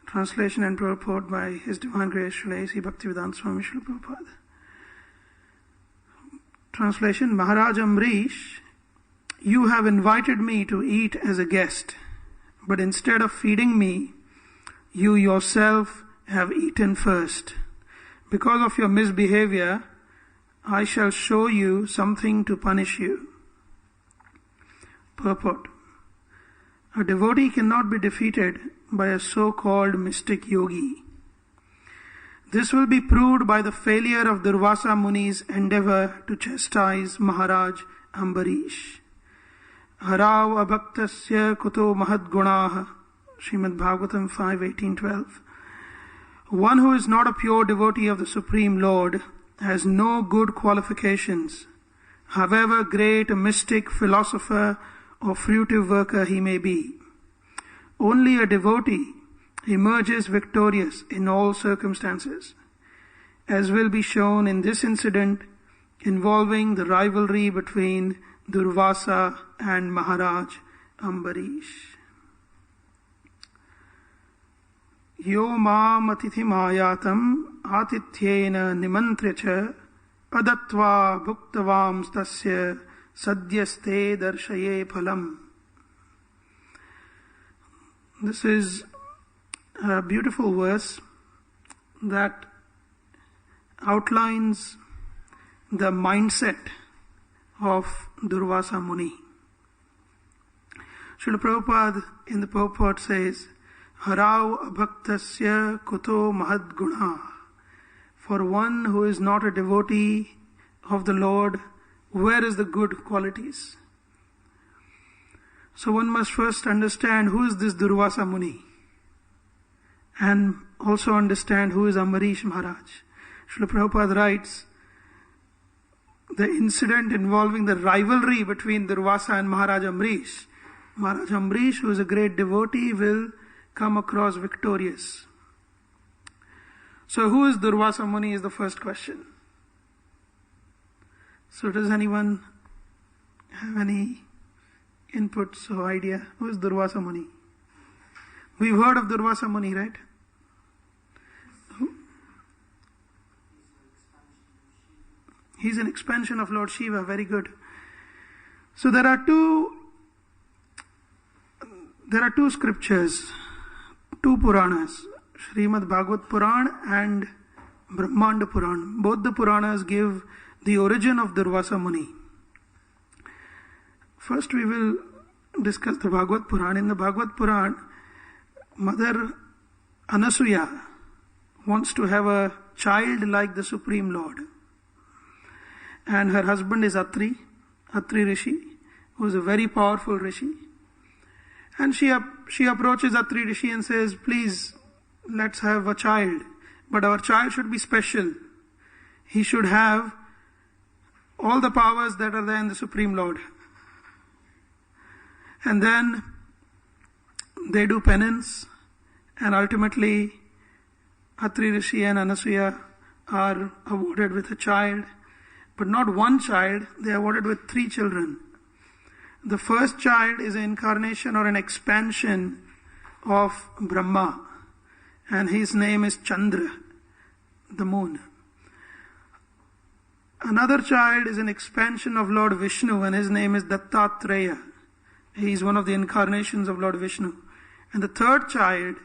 Translation and purport by His Divine Grace Srila A.C. Bhaktivedanta Swami Srila Prabhupada. Translation: Maharaj Amrish, you have invited me to eat as a guest, but instead of feeding me, you yourself have eaten first. Because of your misbehavior, I shall show you something to punish you. Purport: a devotee cannot be defeated by a so-called mystic yogi. This will be proved by the failure of Durvasa Muni's endeavor to chastise Maharaj Ambarish. Harav abhaktasya kuto mahadgunaha. Srimad Bhagavatam 5:18-12. One who is not a pure devotee of the Supreme Lord has no good qualifications, however great a mystic, philosopher, or fruitive worker he may be. Only a devotee emerges victorious in all circumstances, as will be shown in this incident involving the rivalry between Durvasa and Maharaj Ambarish. Yo maam atithim ayatam atithyena nimantrya cha adatva bhuktavam stasya sadhyaste darshaye phalam. This is a beautiful verse that outlines the mindset of Durvasa Muni. Srila Prabhupada in the purport says, Harav abhaktasya kuto mahadguna. For one who is not a devotee of the Lord, where is the good qualities? So one must first understand who is this Durvasa Muni, and also understand who is Ambarish Maharaj. Srila Prabhupada writes, the incident involving the rivalry between Durvasa and Maharaj Ambarish. Maharaj Ambarish, who is a great devotee, will come across victorious. So who is Durvasa Muni is the first question. So does anyone have any inputs or idea? Who is Durvasa Muni? We've heard of Durvasa Muni, right? Who? He's an expansion of Lord Shiva. Very good. So there are two scriptures, two Puranas, Srimad Bhagavat Puran and Brahmanda Puran. Both the Puranas give the origin of Durvasa Muni. First we will discuss the Bhagavat Puran. In the Bhagavat Puran, Mother Anasuya wants to have a child like the Supreme Lord. And her husband is Atri Rishi, who is a very powerful Rishi. And she approaches Atri Rishi and says, please, let's have a child. But our child should be special. He should have all the powers that are there in the Supreme Lord. And then they do penance, and ultimately Atri Rishi and Anasuya are awarded with a child. But not one child, they are awarded with 3 children. The first child is an incarnation or an expansion of Brahma, and his name is Chandra, the moon. Another child is an expansion of Lord Vishnu, and his name is Dattatreya. He is one of the incarnations of Lord Vishnu. And the third child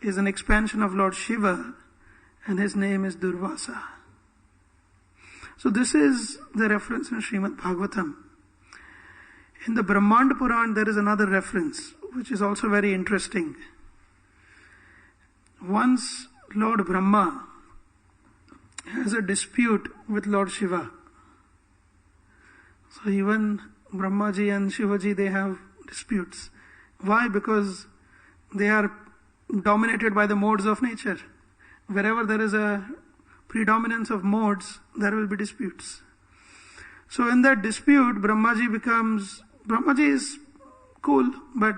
is an expansion of Lord Shiva, and his name is Durvasa. So this is the reference in Srimad Bhagavatam. In the Brahmanda Puran there is another reference, which is also very interesting. Once Lord Brahma has a dispute with Lord Shiva. So even Brahmaji and Shivaji, they have disputes. Why? Because they are dominated by the modes of nature. Wherever there is a predominance of modes, there will be disputes. So in that dispute, Brahmaji is cool, but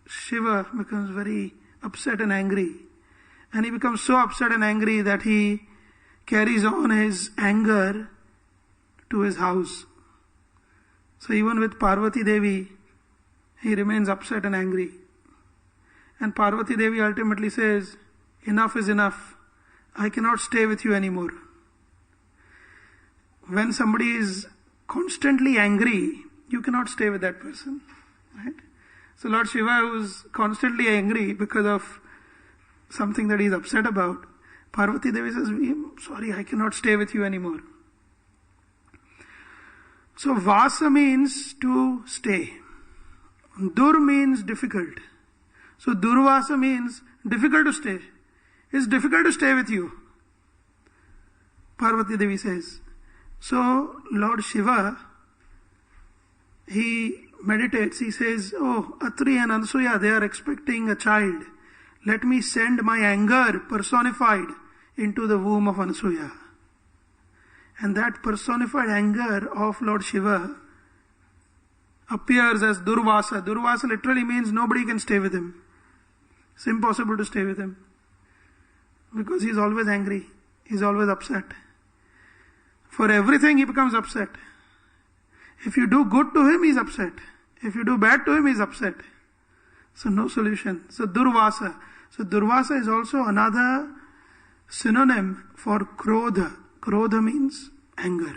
Shiva becomes very upset and angry. And he becomes so upset and angry that he carries on his anger to his house. So even with Parvati Devi, he remains upset and angry. And Parvati Devi ultimately says, enough is enough. I cannot stay with you anymore. When somebody is constantly angry, you cannot stay with that person. Right? So Lord Shiva was constantly angry because of something that he is upset about. Parvati Devi says, sorry, I cannot stay with you anymore. So Vasa means to stay. Dur means difficult. So Durvasa means difficult to stay. It's difficult to stay with you. Parvati Devi says. So Lord Shiva, he meditates, he says, oh, Atri and Ansuya, they are expecting a child. Let me send my anger personified into the womb of Ansuya. And that personified anger of Lord Shiva appears as Durvasa. Durvasa literally means nobody can stay with him. It's impossible to stay with him. Because he's always angry. He's always upset. For everything he becomes upset. If you do good to him, he's upset. If you do bad to him, he's upset. So no solution. So Durvasa. So Durvasa is also another synonym for Krodha. Krodha means anger.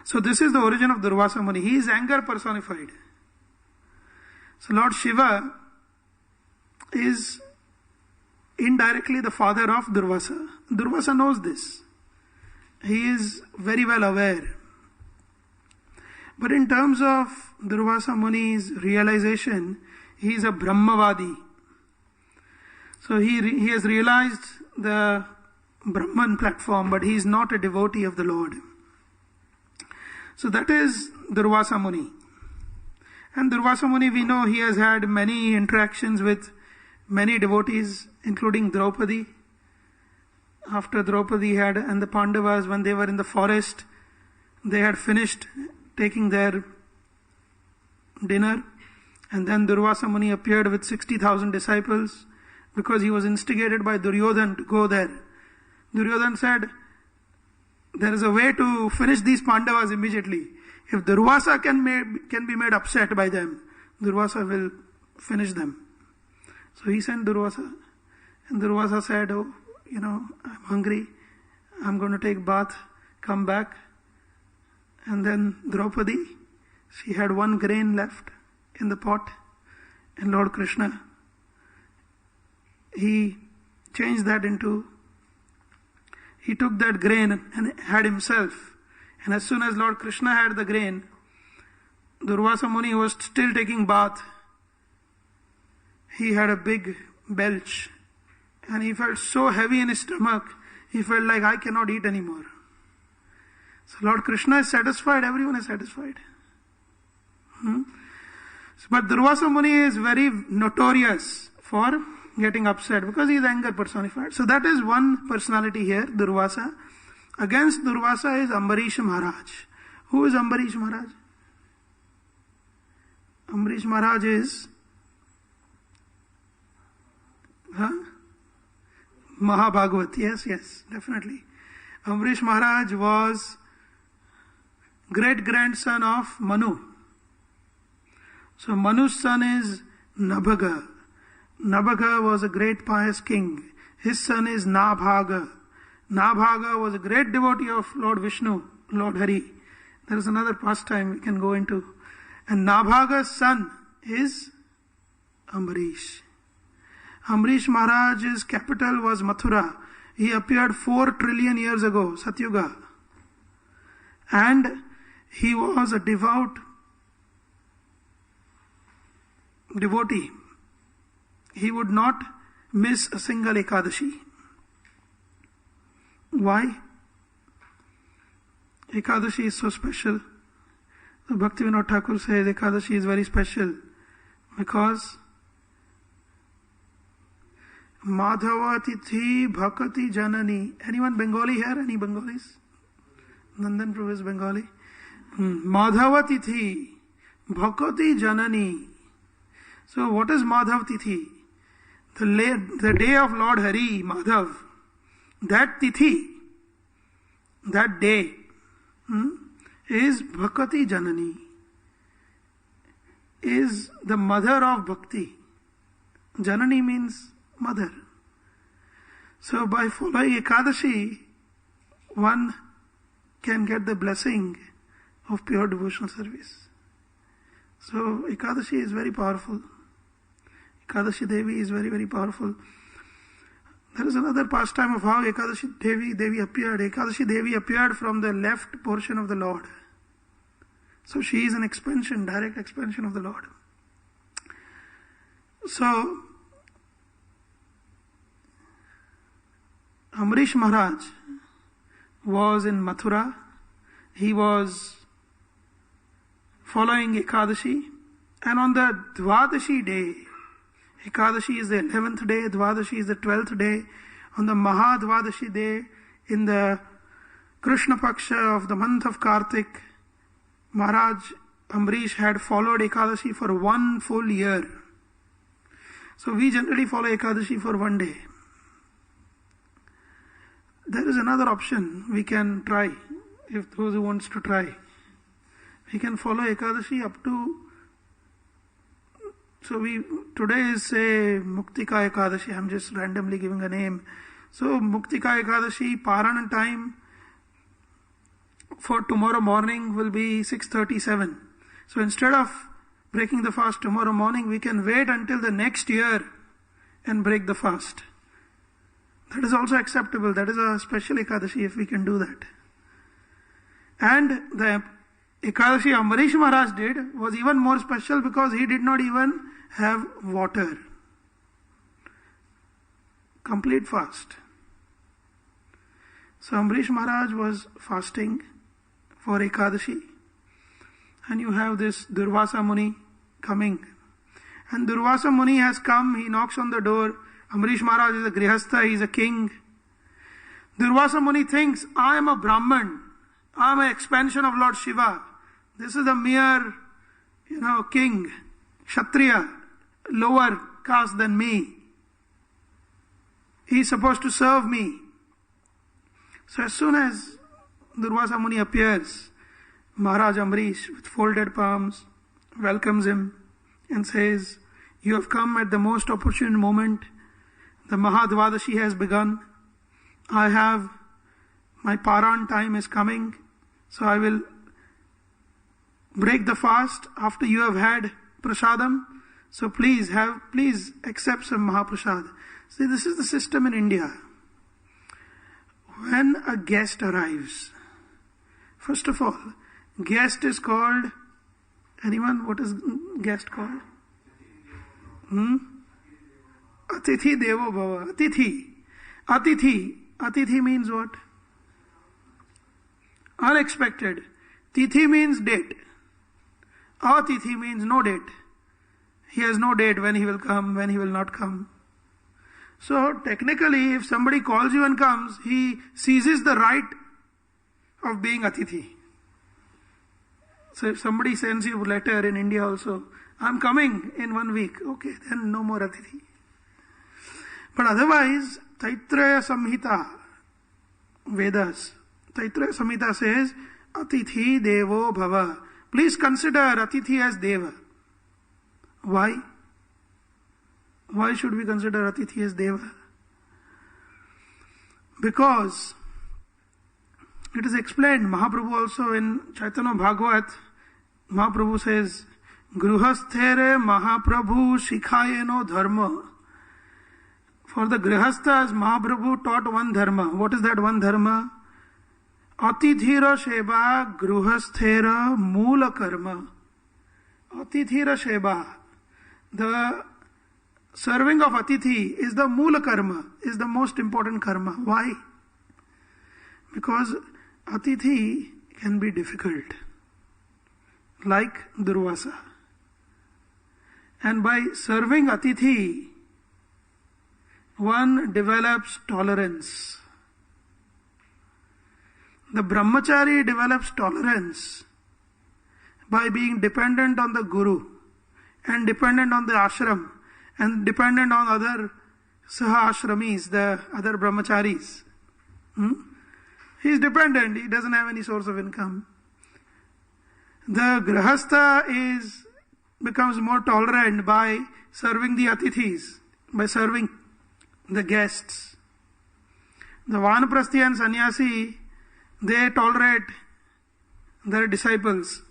So this is the origin of Durvasa Muni. He is anger personified. So Lord Shiva is indirectly the father of Durvasa. Durvasa knows this. He is very well aware. But in terms of Durvasa Muni's realization, he is a Brahmavadi. So he has realized the Brahman platform, but he is not a devotee of the Lord. So that is Durvasa Muni. And Durvasa Muni, we know he has had many interactions with many devotees, including Draupadi. After Draupadi and the Pandavas, when they were in the forest, they had finished taking their dinner. And then Durvasa Muni appeared with 60,000 disciples because he was instigated by Duryodhan to go there. Duryodhan said, there is a way to finish these Pandavas immediately. If Durvasa can be made upset by them, Durvasa will finish them. So he sent Durvasa. And Durvasa said, oh, I'm hungry. I'm going to take bath, come back. And then Draupadi, she had one grain left in the pot. And Lord Krishna, he changed that he took that grain and had himself. And as soon as Lord Krishna had the grain, Durvasa Muni was still taking bath. He had a big belch. And he felt so heavy in his stomach, he felt like, I cannot eat anymore. So Lord Krishna is satisfied, everyone is satisfied. But Durvasa Muni is very notorious for getting upset because he is anger personified. So that is one personality here, Durvasa. Against Durvasa is Ambarish Maharaj. Who is Ambarish Maharaj? Ambarish Maharaj is Mahabhagavat. Yes, definitely. Ambarish Maharaj was great-grandson of Manu. So Manu's son is Nabhaga. Nabhaga was a great pious king. His son is Nabhaga. Nabhaga was a great devotee of Lord Vishnu, Lord Hari. There is another pastime we can go into. And Nabhaga's son is Ambarish. Ambarish Maharaj's capital was Mathura. He appeared 4 trillion years ago, Satyuga. And he was a devout devotee. He would not miss a single Ekadashi. Why? Ekadashi is so special. The Bhaktivinoda Thakur says Ekadashi is very special because Madhava Tithi Bhakati Janani. Anyone Bengali here? Any Bengalis? Nandan Prabhu is Bengali. Madhava Tithi Bhakati Janani. So what is Madhav Tithi? The day of Lord Hari, Madhav, that Tithi, that day, is Bhakati Janani, is the mother of Bhakti. Janani means mother. So by following Ekadashi, one can get the blessing of pure devotional service. So Ekadashi is very powerful. Ekadashi Devi is very, very powerful. There is another pastime of how Ekadashi Devi appeared. Ekadashi Devi appeared from the left portion of the Lord. So she is an expansion, direct expansion of the Lord. So Amrish Maharaj was in Mathura. He was following Ekadashi, and on the Dvadashi day, Ekadashi is the 11th day, Dvadashi is the 12th day. On the Mahadvadashi day, in the Krishna Paksha of the month of Kartik, Maharaj Amrish had followed Ekadashi for 1 full year. So we generally follow Ekadashi for 1 day. There is another option we can try, if those who wants to try. We can follow Ekadashi up to, today is say Muktika Ekadashi, I'm just randomly giving a name. So Muktika Ekadashi, Parana time for tomorrow morning will be 6:37. So instead of breaking the fast tomorrow morning, we can wait until the next year and break the fast. That is also acceptable. That is a special Ekadashi if we can do that. And the Ekadashi Amrish Maharaj did was even more special because he did not even have water. Complete fast. So Amrish Maharaj was fasting for Ekadashi. And you have this Durvasa Muni coming. And Durvasa Muni has come, he knocks on the door. Amrish Maharaj is a Grihastha, he is a king. Durvasa Muni thinks, I am a Brahman. I am an expansion of Lord Shiva. This is a mere, king, Kshatriya, lower caste than me. He is supposed to serve me. So as soon as Durvasa Muni appears, Maharaj Amrish, with folded palms, welcomes him and says, you have come at the most opportune moment. The Mahadvadashi has begun. My Paran time is coming. So I will break the fast after you have had prasadam. So please accept some Mahaprasad. See, this is the system in India. When a guest arrives, first of all, guest is called, anyone, what is guest called? Atithi Devo Bhava. Atithi means what? Unexpected. Tithi means date. Atithi means no date. He has no date when he will come, when he will not come. So technically, if somebody calls you and comes, he seizes the right of being Atithi. So if somebody sends you a letter in India also, I'm coming in 1 week, okay, then no more Atithi. But otherwise, Taittiriya Samhita, Vedas, Taittiriya Samhita says, Atithi Devo Bhava. Please consider Atithi as Deva. Why? Why should we consider Atithi as Deva? Because it is explained, Mahaprabhu also in Chaitanya Bhagavat, Mahaprabhu says, Gruhasthere Mahaprabhu Shikhayeno Dharma. For the Grihasthas, Mahaprabhu taught one dharma. What is that one dharma? Atithira Sheba Gruhasthera Mula Karma. Atithira Sheba. The serving of Atithi is the Mula Karma, is the most important karma. Why? Because Atithi can be difficult, like Durvasa. And by serving Atithi, one develops tolerance. The brahmachari develops tolerance by being dependent on the guru and dependent on the ashram and dependent on other saha-ashramis, the other brahmacharis. He is dependent, he doesn't have any source of income. The grihastha becomes more tolerant by serving the atithis, by serving the guests. The Vanaprasthi and Sannyasi, they tolerate their disciples.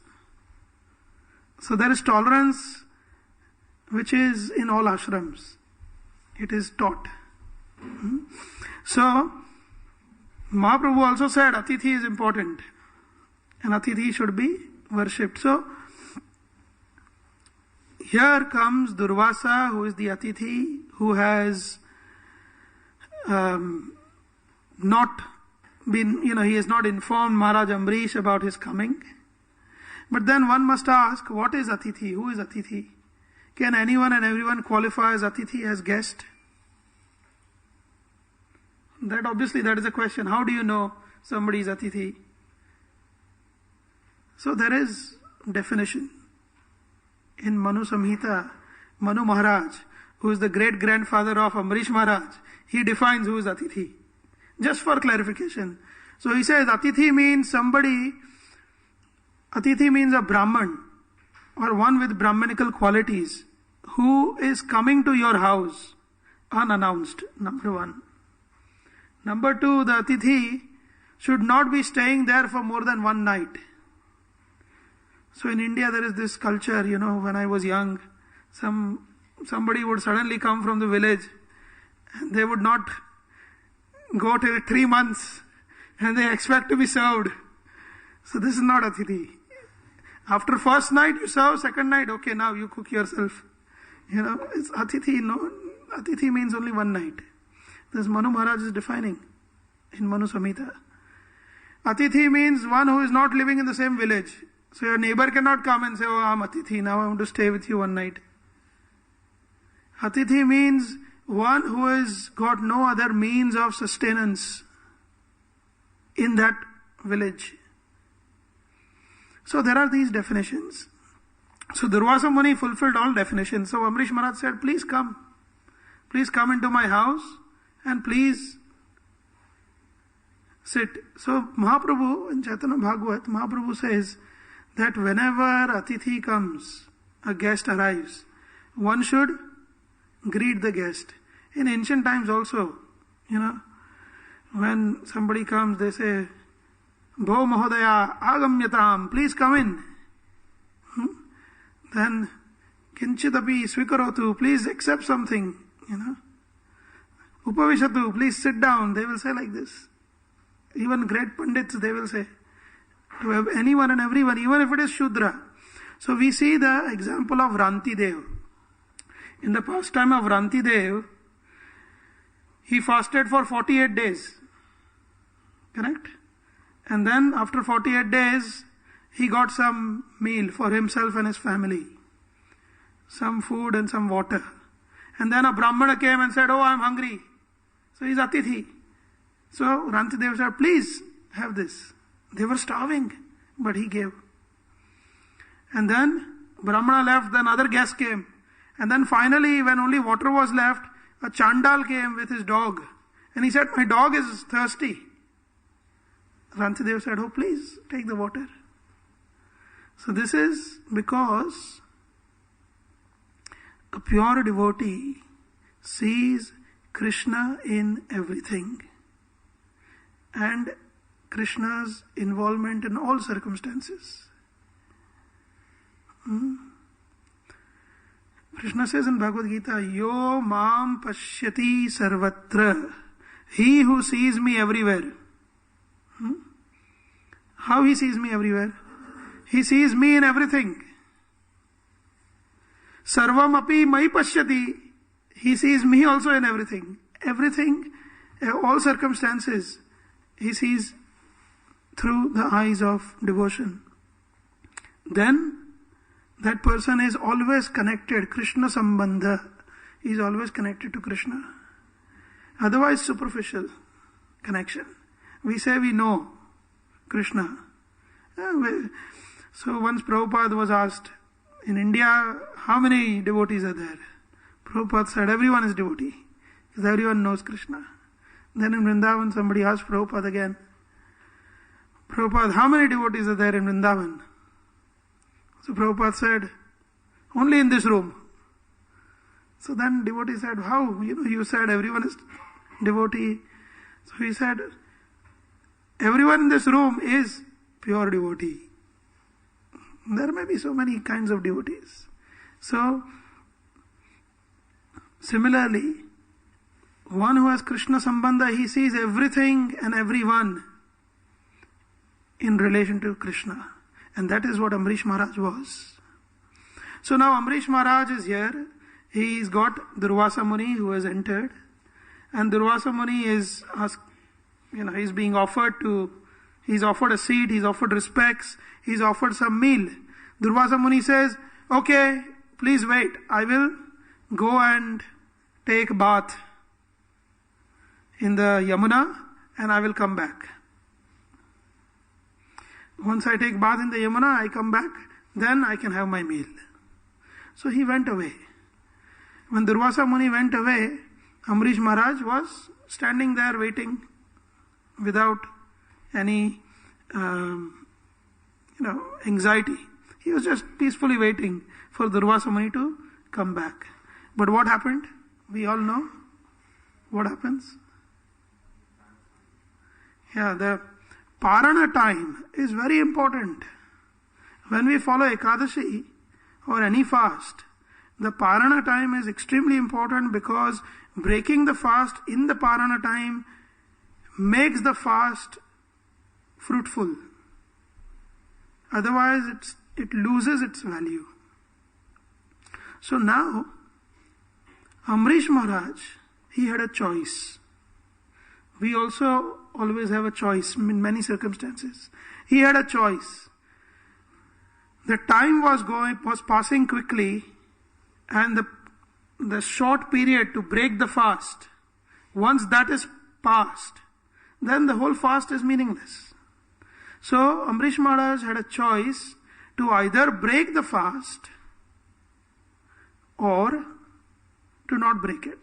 So there is tolerance which is in all ashrams. It is taught. So, Mahaprabhu also said Atithi is important and Atithi should be worshipped. So, here comes Durvasa, who is the Atithi, who has not been, he has not informed Maharaj Amrish about his coming. But then one must ask, what is Atithi? Who is Atithi? Can anyone and everyone qualify as Atithi, as guest? That is a question. How do you know somebody is Atithi? So there is definition. In Manu Samhita, Manu Maharaj, who is the great grandfather of Amrish Maharaj, he defines who is Atithi. Just for clarification. So he says Atithi means a Brahman or one with Brahmanical qualities who is coming to your house unannounced, number one. Number two, the Atithi should not be staying there for more than one night. So in India there is this culture, when I was young, somebody would suddenly come from the village and they would not go till 3 months and they expect to be served. So this is not Atithi. After first night you serve, second night, okay, now you cook yourself. It's Atithi, no. Atithi means only one night. This Manu Maharaj is defining in Manu Samhita. Atithi means one who is not living in the same village. So your neighbor cannot come and say, oh, I'm Atithi, now I want to stay with you one night. Atithi means one who has got no other means of sustenance in that village. So there are these definitions. So Durvasa Muni fulfilled all definitions. So Amrish Maharaj said, please come. Please come into my house and please sit. So Mahaprabhu, in Chaitanya Bhagavat, Mahaprabhu says that whenever Atithi comes, a guest arrives, one should greet the guest. In ancient times also, when somebody comes, they say, Bho Mahodaya Agamyatam, please come in. Then, Kinchitapi Swikarotu, please accept something, Upavishatu, please sit down. They will say like this. Even great Pandits, they will say to anyone and everyone, even if it is Shudra. So we see the example of Rantidev. In the pastime of Rantidev, he fasted for 48 days. Correct? And then after 48 days, he got some meal for himself and his family. Some food and some water. And then a Brahmana came and said, oh, I am hungry. So he's Atithi. So Rantidev said, please have this. They were starving, but he gave. And then Brahmana left, then other guests came. And then finally, when only water was left, a Chandal came with his dog. And he said, my dog is thirsty. Rantidev said, oh, please take the water. So this is because a pure devotee sees Krishna in everything and Krishna's involvement in all circumstances. Krishna says in Bhagavad Gita, Yo mam pashyati sarvatra. He who sees me everywhere. How he sees me everywhere? He sees me in everything. Sarvam api mai pashyati. He sees me also in everything. Everything, all circumstances, he sees through the eyes of devotion. Then, that person is always connected. Krishna Sambandha. He is always connected to Krishna. Otherwise, superficial connection. We say we know Krishna. So once Prabhupada was asked, in India, how many devotees are there? Prabhupada said, everyone is devotee. Because everyone knows Krishna. Then in Vrindavan, somebody asked Prabhupada again, Prabhupada, how many devotees are there in Vrindavan? So Prabhupada said, only in this room. So then devotee said, how? You said everyone is devotee. So he said, everyone in this room is pure devotee. There may be so many kinds of devotees. So, similarly, one who has Krishna Sambandha, he sees everything and everyone in relation to Krishna. And that is what Amrish Maharaj was. So now Amrish Maharaj is here. He's got Durvasa Muni who has entered. And Durvasa Muni is asked, he's being offered he's offered a seat, he's offered respects, he's offered some meal. Durvasa Muni says, okay, please wait. I will go and take bath in the Yamuna and I will come back. Once I take bath in the Yamuna, I come back, then I can have my meal. So he went away. When Durvasa Muni went away, Amrish Maharaj was standing there waiting without any anxiety. He was just peacefully waiting for Durvasa Muni to come back. But what happened? We all know what happens. Yeah, the Parana time is very important. When we follow Ekadashi or any fast, the Parana time is extremely important because breaking the fast in the Parana time makes the fast fruitful. Otherwise, it loses its value. So now, Amrish Maharaj, he had a choice. We also always have a choice in many circumstances. He had a choice. The time was passing quickly, and the short period to break the fast, once that is passed, then the whole fast is meaningless. So Amrish Maharaj had a choice to either break the fast or to not break it.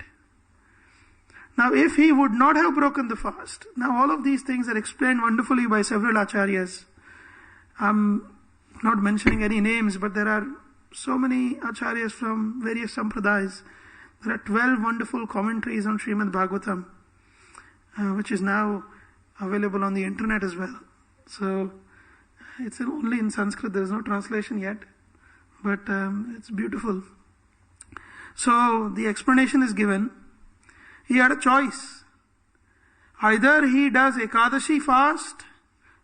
Now if he would not have broken the fast, now all of these things are explained wonderfully by several acharyas. I'm not mentioning any names, but there are so many acharyas from various sampradayas. There are 12 wonderful commentaries on Srimad Bhagavatam, which is now available on the internet as well. So it's only in Sanskrit, there is no translation yet, but it's beautiful. So the explanation is given. He had a choice. Either he does Ekadashi fast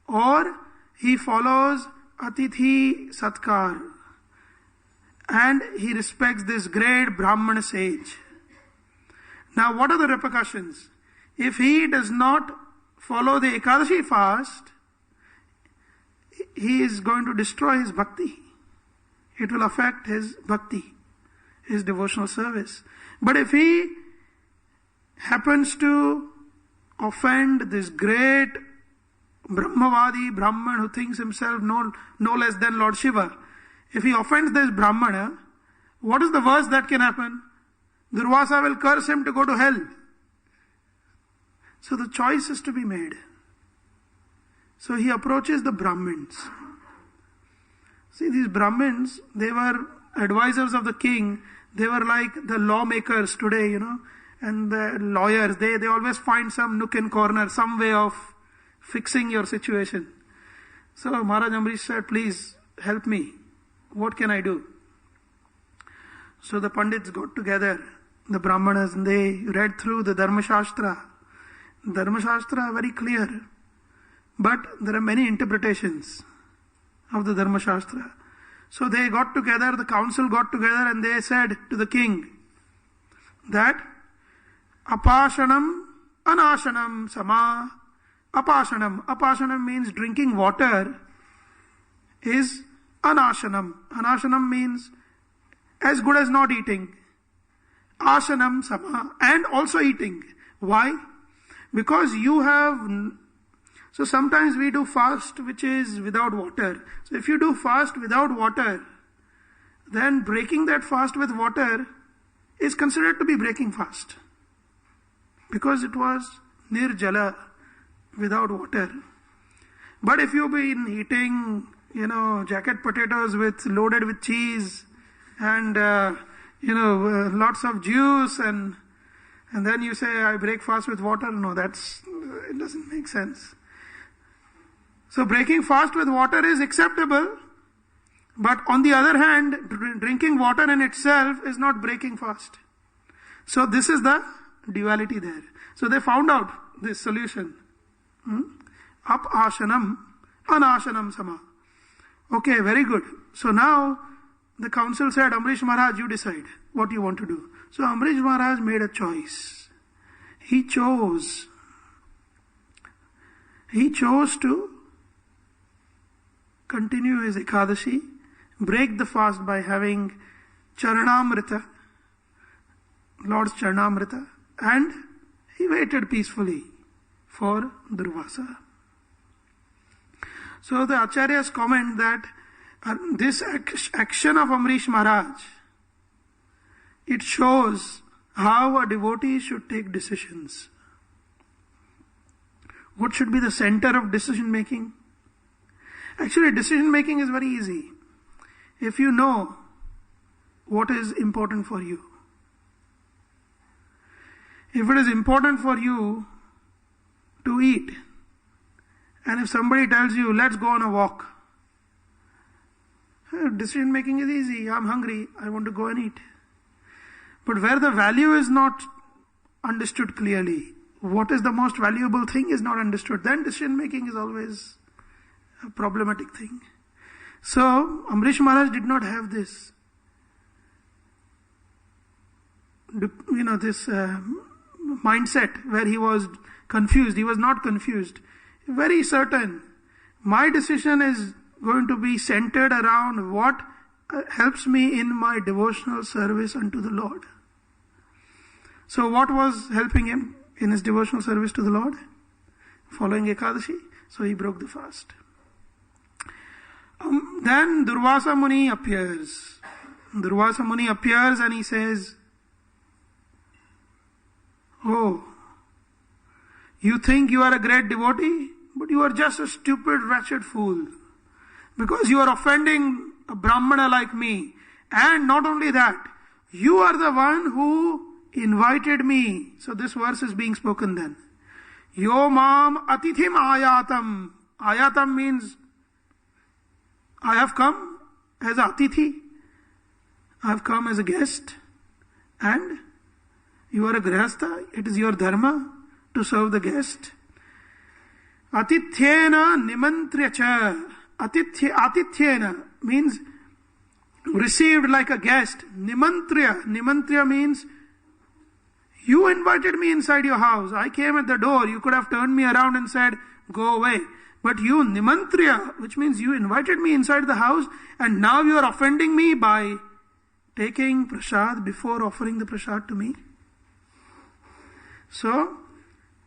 or he follows Atithi Satkar and he respects this great Brahmana sage. Now what are the repercussions? If he does not follow the Ekadashi fast, he is going to destroy his bhakti. It will affect his bhakti, his devotional service. But if he happens to offend this great Brahmavadi Brahman who thinks himself no less than Lord Shiva, if he offends this Brahmana, what is the worst that can happen? Durvasa will curse him to go to hell. So the choice is to be made. So he approaches the Brahmins. See, these Brahmins, they were advisors of the king. They were like the lawmakers today, and the lawyers. They always find some nook and corner, some way of fixing your situation. So Maharaj Amrish said, please help me. What can I do? So the Pandits got together, the Brahmanas, and they read through the Dharma Shastra. Dharma Shastra very clear. But there are many interpretations of the Dharma Shastra. So they got together, the council got together and they said to the king that Apashanam, Anashanam, Sama, Apashanam. Apashanam means drinking water is Anashanam. Anashanam means as good as not eating. Ashanam, Sama, and also eating. Why? Because you have... So sometimes we do fast which is without water. So if you do fast without water, then breaking that fast with water is considered to be breaking fast. Because it was nirjala, without water. But if you've been eating, jacket potatoes loaded with cheese and, lots of juice and And then you say, I break fast with water. No, it doesn't make sense. So breaking fast with water is acceptable, but on the other hand, drinking water in itself is not breaking fast. So this is the duality there. So they found out this solution. Up ashanam, anashanam sama. Okay, very good. So now the council said, Amrish Maharaj, you decide what you want to do. So Amrish Maharaj made a choice. He chose to continue his Ekadashi, break the fast by having Charanamrita, Lord's Charanamrita, and he waited peacefully for Durvasa. So the Acharyas comment that this action of Amrish Maharaj, it shows how a devotee should take decisions. What should be the center of decision making? Actually, decision making is very easy. If you know what is important for you. If it is important for you to eat, and if somebody tells you, let's go on a walk, decision making is easy. I'm hungry, I want to go and eat. But where the value is not understood clearly, what is the most valuable thing is not understood, then decision making is always a problematic thing. So, Amrish Maharaj did not have this, this mindset where he was confused. He was not confused. Very certain. My decision is going to be centered around what helps me in my devotional service unto the Lord. So what was helping him in his devotional service to the Lord? Following Ekadashi. So he broke the fast. Then Durvasa Muni appears. Durvasa Muni appears and he says, oh, you think you are a great devotee, but you are just a stupid, wretched fool. Because you are offending a Brahmana like me. And not only that, you are the one who invited me. So this verse is being spoken then. Yo mam atithim ayatam. Ayatam means I have come as a atithi. I have come as a guest. And you are a grihastha. It is your dharma to serve the guest. Atithyena nimantrya cha. Atithyena means received like a guest. Nimantrya means you invited me inside your house. I came at the door. You could have turned me around and said, go away. But you nimantrya, which means you invited me inside the house, and now you are offending me by taking prasad before offering the prasad to me. So,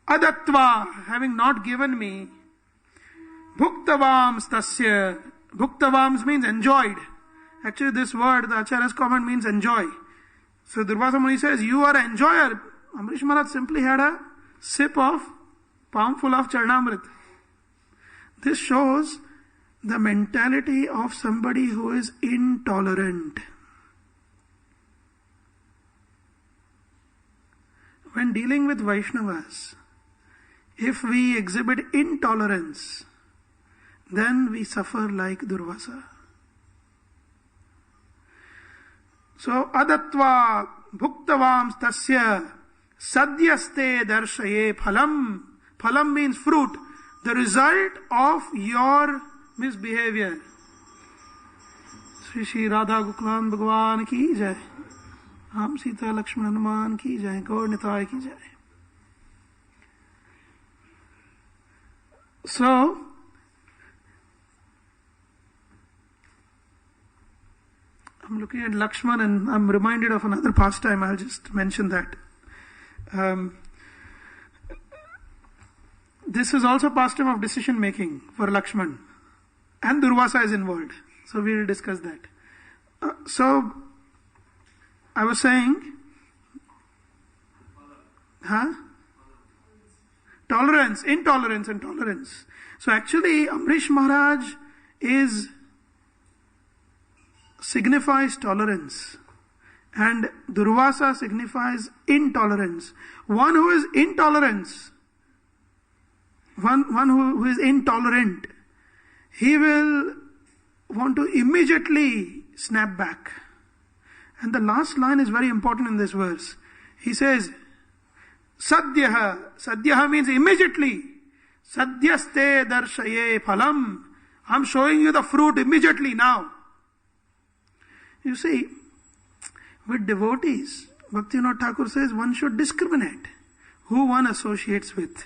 adatva, having not given me, bhuktavams tasya. Bhuktavams means enjoyed. Actually, this word, the Acharya's comment, means enjoy. So Durvasa Muni says, you are an enjoyer. Amrish Maharaj simply had a sip of palmful of Charanamrit. This shows the mentality of somebody who is intolerant. When dealing with Vaishnavas, if we exhibit intolerance, then we suffer like Durvasa. So, adatva bhuktavams tasya sadhyaste darshaye phalam. Phalam means fruit. The result of your misbehavior. Shri Shri Radha Gokulan Bhagwan ki jai. Ham Sita Lakshman Hanuman ki jai. Gaur Nitai ki jai. So, I'm looking at Lakshman and I'm reminded of another pastime. I'll just mention that. This is also pastime of decision making for Lakshman. And Durvasa is involved. So we will discuss that. So, I was saying, tolerance, intolerance and tolerance. So actually, Amrish Maharaj signifies tolerance. And Durvasa signifies intolerance. One who is intolerance, one who is intolerant, he will want to immediately snap back. And the last line is very important in this verse. He says, Sadhyaha. Sadhyaha means immediately. Sadhyaste darshaye phalam. I'm showing you the fruit immediately now. You see, with devotees, Bhaktivinoda Thakur says one should discriminate who one associates with.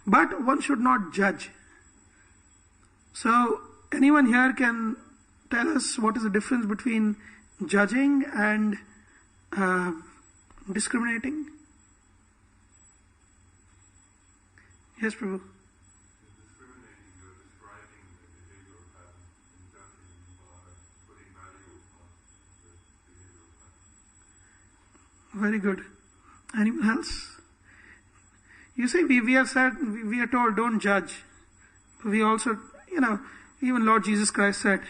But one should not judge. So, anyone here can tell us what is the difference between judging and discriminating? Yes, Prabhu. Very good. Anyone else? You see, we are said, we are told don't judge. We also, even Lord Jesus Christ said,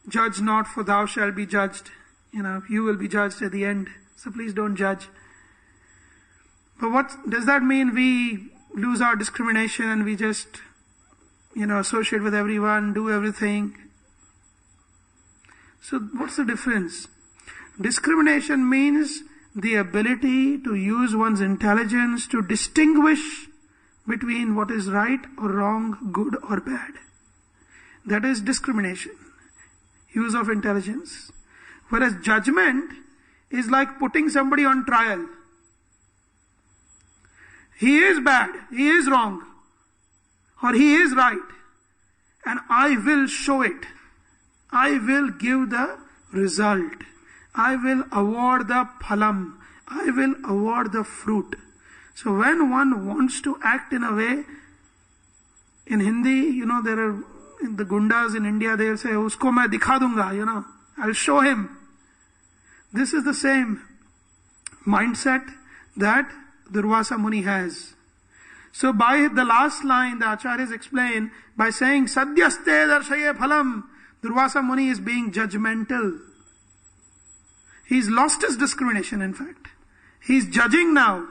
judge not for thou shalt be judged. You will be judged at the end. So please don't judge. But what does that mean? We lose our discrimination and we just, associate with everyone, do everything. So what's the difference? Discrimination means the ability to use one's intelligence to distinguish between what is right or wrong, good or bad. That is discrimination. Use of intelligence. Whereas judgment is like putting somebody on trial. He is bad, he is wrong, or he is right, and I will show it. I will give the result. I will award the phalam. I will award the fruit. So when one wants to act in a way, in Hindi, there are the gundas in India, they'll say, usko main dikha dunga, I'll show him. This is the same mindset that Durvasa Muni has. So by the last line, the Acharyas explain, by saying, Sadhyaste darshaye phalam, Durvasa Muni is being judgmental. He's lost his discrimination, in fact. He's judging now.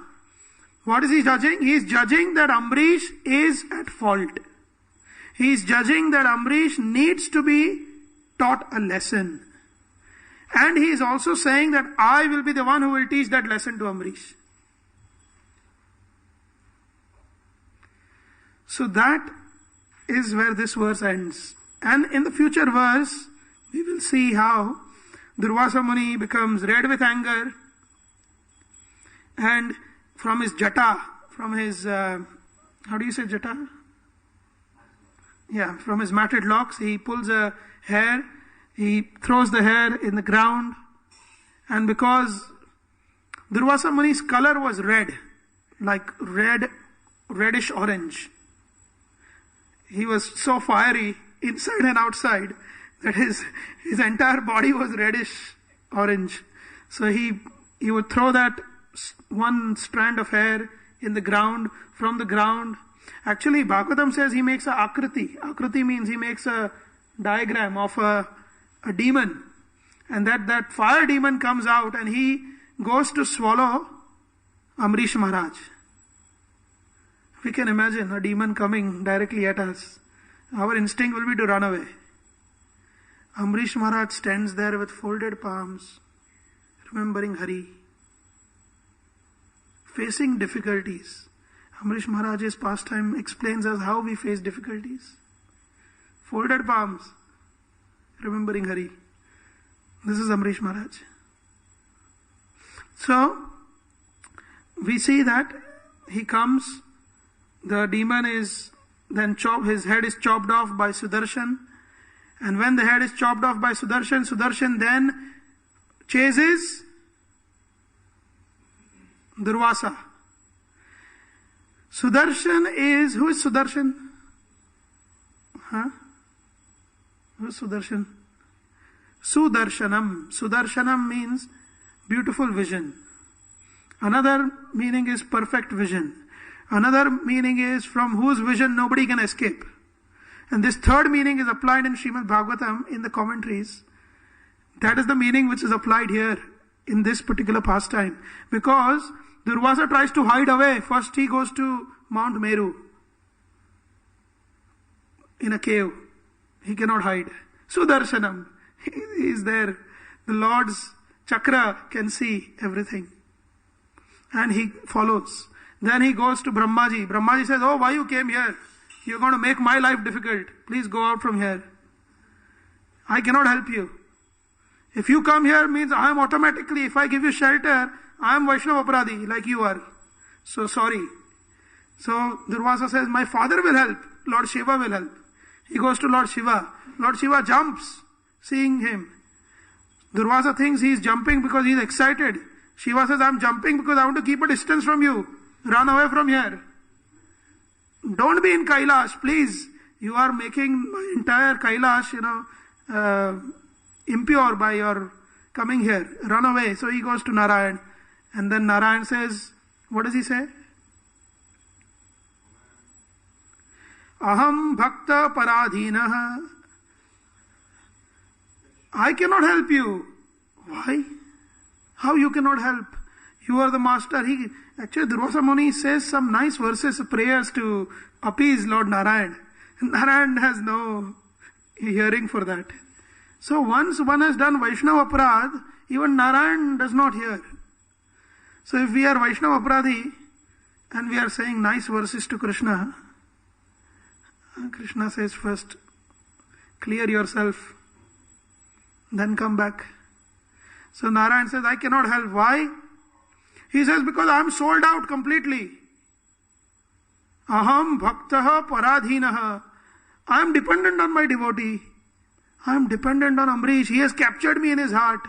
What is he judging? He is judging that Ambrish is at fault. He is judging that Ambrish needs to be taught a lesson. And he is also saying that I will be the one who will teach that lesson to Ambrish. So that is where this verse ends. And in the future verse, we will see how Durvasa Muni becomes red with anger, and from his jata, from his, how do you say jata? Yeah, from his matted locks, he pulls a hair, he throws the hair in the ground, and because Durvasa Muni's color was red, like reddish orange, he was so fiery inside and outside that his entire body was reddish orange. So he would throw that one strand of hair in the ground, from the ground. Actually, Bhagavatam says he makes a akriti. Akriti means he makes a diagram of a demon. And that fire demon comes out and he goes to swallow Amrish Maharaj. We can imagine a demon coming directly at us. Our instinct will be to run away. Amrish Maharaj stands there with folded palms, remembering Hari, facing difficulties. Amrish Maharaj's pastime explains us how we face difficulties. Folded palms, remembering Hari. This is Amrish Maharaj. So, we see that he comes, the demon is then his head is chopped off by Sudarshan. And when the head is chopped off by Sudarshan, Sudarshan then chases Durvasa. Sudarshan is, who is Sudarshan? Who is Sudarshan? Sudarshanam. Sudarshanam means beautiful vision. Another meaning is perfect vision. Another meaning is from whose vision nobody can escape. And this third meaning is applied in Srimad Bhagavatam in the commentaries. That is the meaning which is applied here in this particular pastime. Because Durvasa tries to hide away. First he goes to Mount Meru in a cave. He cannot hide. Sudarshanam. He is there. The Lord's chakra can see everything. And he follows. Then he goes to Brahmaji. Brahmaji says, oh, why you came here? You're going to make my life difficult. Please go out from here. I cannot help you. If you come here means I am automatically, if I give you shelter, I am Vaishnava Aparadhi like you are. So sorry. So Durvasa says, my father will help. Lord Shiva will help. He goes to Lord Shiva. Lord Shiva jumps, seeing him. Durvasa thinks he is jumping because he is excited. Shiva says, I am jumping because I want to keep a distance from you. Run away from here. Don't be in Kailash, please. You are making my entire Kailash, impure by your coming here. Run away. So he goes to Narayan. And then Narayan says, what does he say? Aham bhakta paradhinaha. I cannot help you. Why? How you cannot help? You are the master. Actually, Durvasa Muni says some nice verses, prayers to appease Lord Narayan. Narayan has no hearing for that. So once one has done Vaishnava Aparadh, even Narayan does not hear. So if we are Vaishnava Aparadhi and we are saying nice verses to Krishna, Krishna says first, clear yourself, then come back. So Narayan says, I cannot help. Why? He says, because I am sold out completely. Aham bhaktaha paradhinaha. I am dependent on my devotee. I am dependent on Amrish. He has captured me in his heart.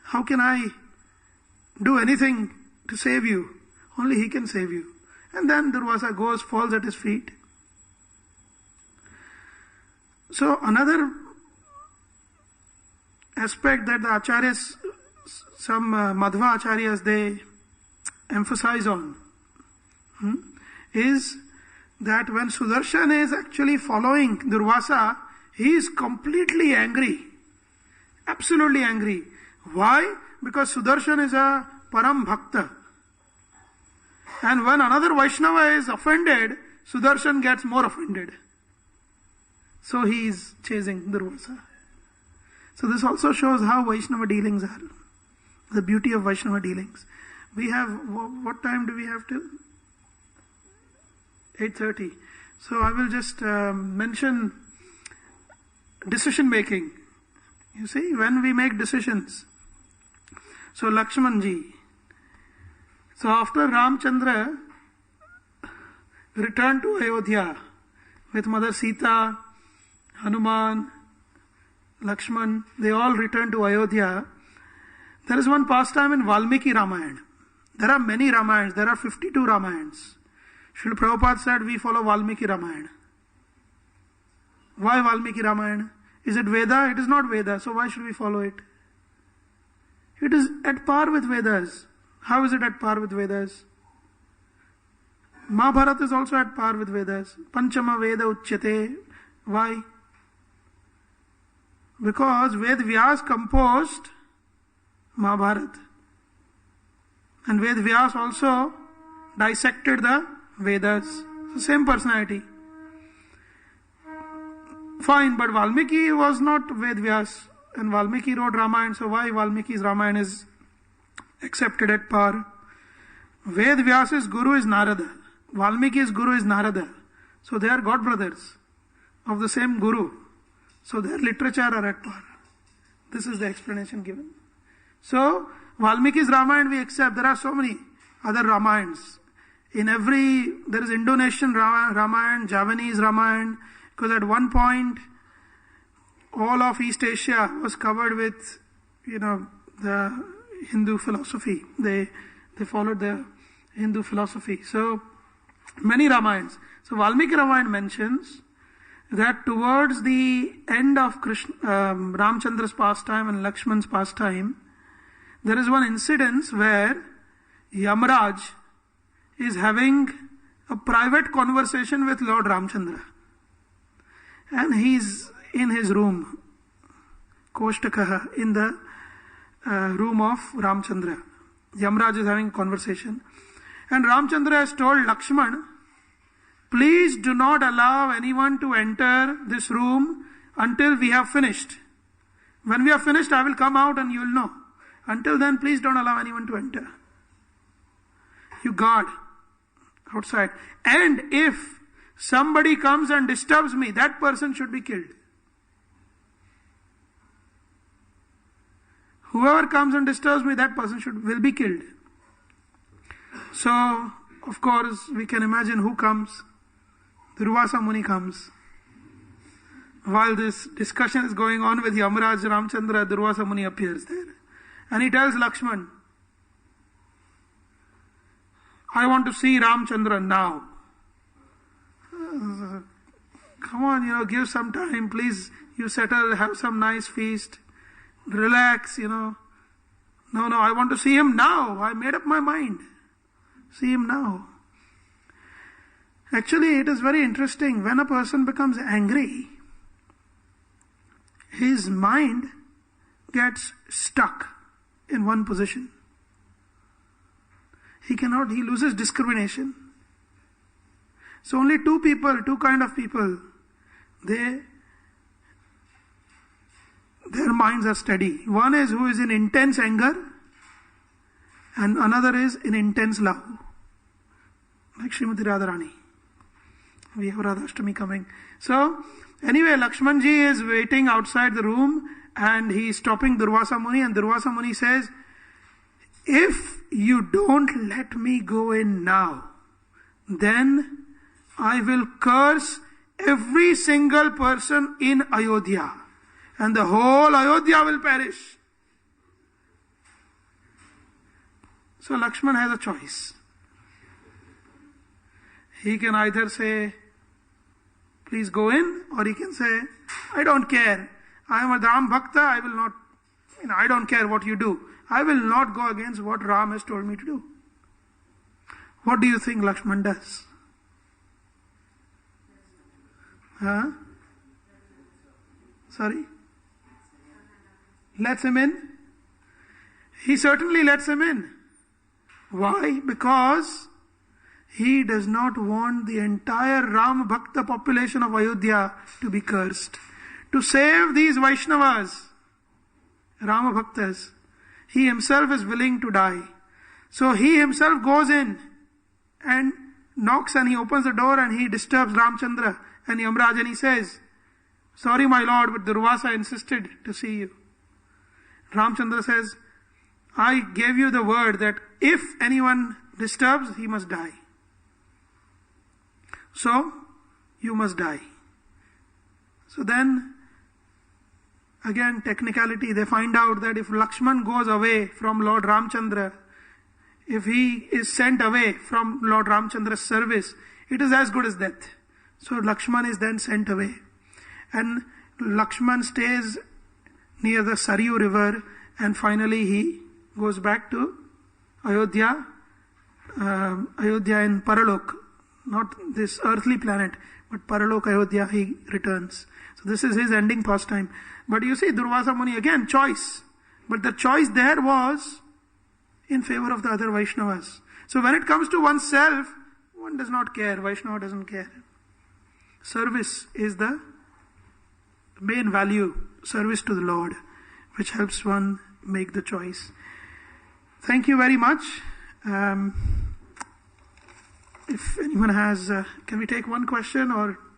How can I do anything to save you? Only he can save you. And then Durvasa goes, falls at his feet. So another aspect that the acharyas, some Madhva acharyas, they emphasize on is that when Sudarshan is actually following Durvasa, he is completely angry. Absolutely angry. Why? Because Sudarshan is a Param Bhakta. And when another Vaishnava is offended, Sudarshan gets more offended. So he is chasing Durvasa. So this also shows how Vaishnava dealings are. The beauty of Vaishnava dealings. We have, what time do we have till? 8:30. So I will just mention decision making. You see, when we make decisions. So Lakshmanji. So after Ramchandra returned to Ayodhya with Mother Sita, Hanuman, Lakshman, they all returned to Ayodhya. There is one pastime in Valmiki Ramayana. There are many Ramayans. There are 52 Ramayans. Srila Prabhupada said we follow Valmiki Ramayana. Why Valmiki Ramayana? Is it Veda? It is not Veda. So why should we follow it? It is at par with Vedas. How is it at par with Vedas? Mahabharata is also at par with Vedas. Panchama Veda Uchyate. Why? Because Ved Vyas composed Mahabharata. And Ved Vyas also dissected the Vedas. So same personality. Fine, but Valmiki was not Ved Vyas. And Valmiki wrote Ramayana, so why Valmiki's Ramayana is accepted at par? Ved Vyas's Guru is Narada. Valmiki's Guru is Narada. So they are god brothers of the same Guru. So their literature are at par. This is the explanation given. So Valmiki's Ramayana we accept. There are so many other Ramayans. There is Indonesian Ramayana, Javanese Ramayana, because at one point all of East Asia was covered with, the Hindu philosophy. They followed the Hindu philosophy. So many Ramayans. So Valmiki Ramayana mentions that towards the end of Ramchandra's pastime and Lakshman's pastime, there is one incident where Yamraj is having a private conversation with Lord Ramchandra. And he's in his room. Koshtakaha, in the room of Ramchandra. Yamraj is having a conversation. And Ramchandra has told Lakshman, please do not allow anyone to enter this room until we have finished. When we have finished, I will come out and you will know. Until then, please don't allow anyone to enter. You guard outside. And if somebody comes and disturbs me, that person should be killed. Whoever comes and disturbs me, that person will be killed. So, of course, we can imagine who comes. Durvasa Muni comes. While this discussion is going on with Yamaraj Ramchandra, Durvasa Muni appears there. And he tells Lakshman, I want to see Ramchandra now. Come on, give some time, please. You settle, have some nice feast. Relax, No, I want to see him now. I made up my mind. See him now. Actually, it is very interesting. When a person becomes angry, his mind gets stuck in one position. He loses discrimination. So only two kind of people, their minds are steady. One is who is in intense anger, and another is in intense love. Like Srimati Radharani. We have Radhashtami coming. So, anyway, Lakshmanji is waiting outside the room and he is stopping Durvasa Muni, and Durvasa Muni says, if you don't let me go in now, then I will curse every single person in Ayodhya, and the whole Ayodhya will perish. So Lakshman has a choice. He can either say, please go in, or he can say, I don't care. I am a Ram Bhakta, I don't care what you do. I will not go against what Ram has told me to do. What do you think Lakshman does? Sorry? Lets him in? He certainly lets him in. Why? Because he does not want the entire Ram Bhakta population of Ayodhya to be cursed. To save these Vaishnavas, Rama Bhaktas, he himself is willing to die. So he himself goes in and knocks, and he opens the door and he disturbs Ramchandra and Yamraj, and he says, sorry my lord, but Durvasa insisted to see you. Ramchandra says, I gave you the word that if anyone disturbs, he must die. So, you must die. So then, again, technicality, they find out that if Lakshman goes away from Lord Ramchandra, if he is sent away from Lord Ramchandra's service, it is as good as death. So Lakshman is then sent away. And Lakshman stays near the Saryu river, and finally he goes back to Ayodhya in Paralok. Not this earthly planet, but Paralok Ayodhya he returns. So this is his ending pastime. But you see, Durvasa Muni, again, choice. But the choice there was in favor of the other Vaishnavas. So when it comes to oneself, one does not care. Vaishnava doesn't care. Service is the main value. Service to the Lord, which helps one make the choice. Thank you very much. If anyone has, can we take one question or